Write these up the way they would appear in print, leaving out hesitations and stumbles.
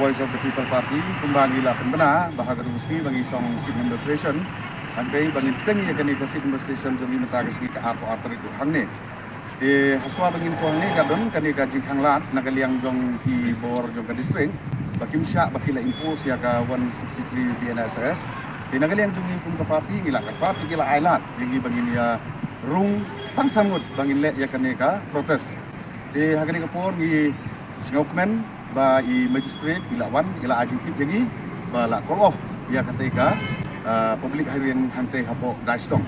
Voice of the People Party kembali lah pembina bahagia ruski bagi song seat demonstration hantai bagi tengi akan ikut seat demonstration jom ini tak kesini ke apa itu hangne haswa bagi puang ni kadon kan gaji hanglat nagaliang jong di bor jong ke distrik bagi msya bagi la impose ya ke 163 BNSS di nagaliang jong hukum ke parti gila ke parti gila island yang bagi ya rung tang sangut bagi le ya kan protes di hagani ke por ni singokmen ba i magistrate ilawan ila adjektif lagi ba la call off ya ketika public hearing hante hapo daistong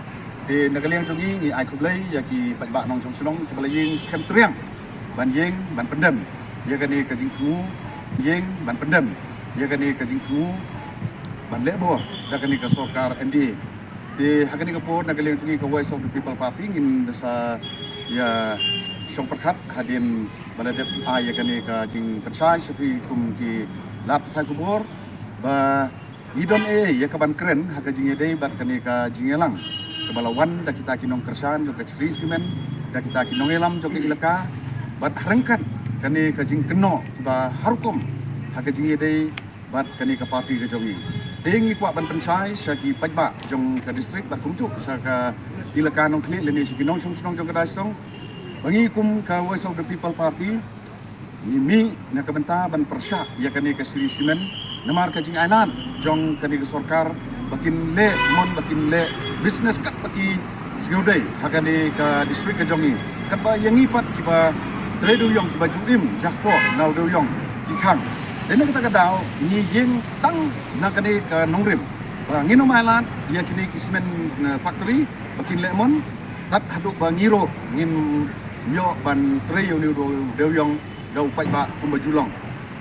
di nagaliang jongi ni ai kublai ya ki patba nong chong sunong kebalaying skam triang ban yeng ban pendam ya gani kajing temu yeng ban pendam ya gani kajing temu ban lebor da gani ka sarkar MDA di hagani ka po nagaliang jongi ka Voice of the People Party ngin sa ya Syong perkat hadin baladep ya kani ka jing persai sepi kum ki lat thai kubor ba idon ya kaban keren ha ka jing dei bat kani ka jingelang ke balawan da kita kinong kersan jo ekstri simen da kita kinong elam jo ke ilaka bat harengkat kani ka jing keno ba harukum ha ka jing dei bat kani ka parti ka jongi tengi kwa ban pensai saki pajba jong ka distrik bat kumjuk sa ka ilaka nong kli leni sikinong sung jong ka daistong bagi kum ka Voice of the People Party ini nak benta ban persyak ya kani ka siri simen namar ka jing island jong kani ka sarkar bakin le mon bakin le business kat baki segaudai hakani ka distrik ka jongi kat ba yang ipat kiba tredu yong kiba juim jakpo nau do yong kikan dan kita kadau ni jing tang nak kani ka nongrim ba ngino island ya kini kismen factory bakin le mon tat haduk ba ngiro ngin myo ban treyo ni do yong do pai ba kumbajulong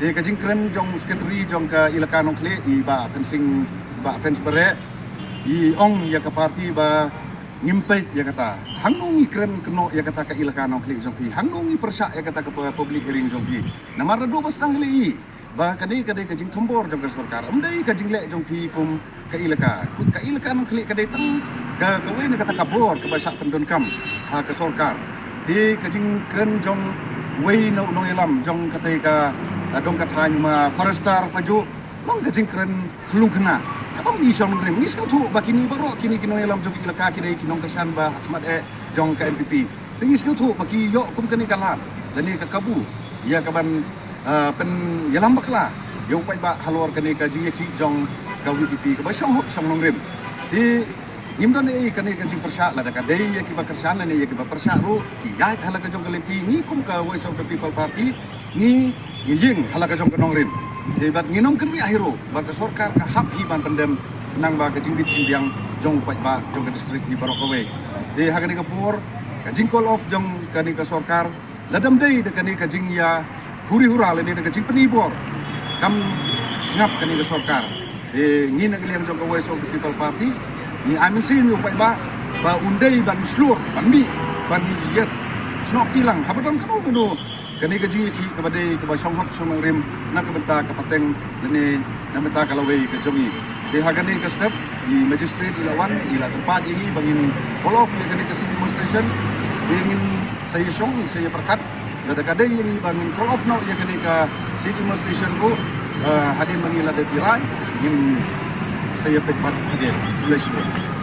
de ka jingkren jong secretary jong ka ilaka nong kle I ba fencing ba fence bare I ong ya ka party ba ngimpai ya kata hangung I kren keno ya kata ka ilaka nong kle jong pi hangung I persa ya kata ka public hearing jong pi namar do bas nang le ba kani ka jing thombor jong ka sarkar amdai ka jing le jong pi kum ka ilaka nong kle ka dai tang ka we na kata ka bor ka ba sa pendon kam ha ka sarkar di kajing keren jong wei no elam jong ketika dong katanya ma forestar paju long kajing keren kelung kena kapam ni song rem ni skau tu bakini baro kini kino elam jong ilaka kini kinong kesan ba Ahmad jong ka NPP tingi skau tu baki yo kum kani kalan dan ni ka kabu ya kaban pen yalam bakla yo pai ba halor kani ka jing ki jong ka WPP ka ba song hok song rem di Imdan kani kajing persyak la da dei ya kiba kersan ni ya kiba persyak ru ki ya hala ka jong kaleti ni kum ka Voice of the People Party ni ying hala ka jong ka nongrin hebat nginom kan wi ahiro ba ka sarkar ka hap hi ban pendem nang ba ka jingbit jimbiang jong pai ba jong ka distrik hi barok away de hagani ka por ka jing call off jong kani ka sarkar ladam dei de kani ka jing ya huri hura le ni de ka jing penibor kam singap kani ka sarkar de ngin ka liang jong ka Voice of the People Party ni amin sin yo pai ba undai ban slur ban mi ban yet snok tilang habadon kanu kani ka jingi ki ka badai ka ba song hok song rim na ka benta ka pateng ni na benta ka lawe ka jongi de hagani ka step di magistrate ilawan ila tempat ini bangin follow ya kani ka demonstration ingin saya perkat da kadai ini bangin call off no ya kani ka demonstration ko hadir mangila de pirai ingin saya pekpat hadir boleh semua.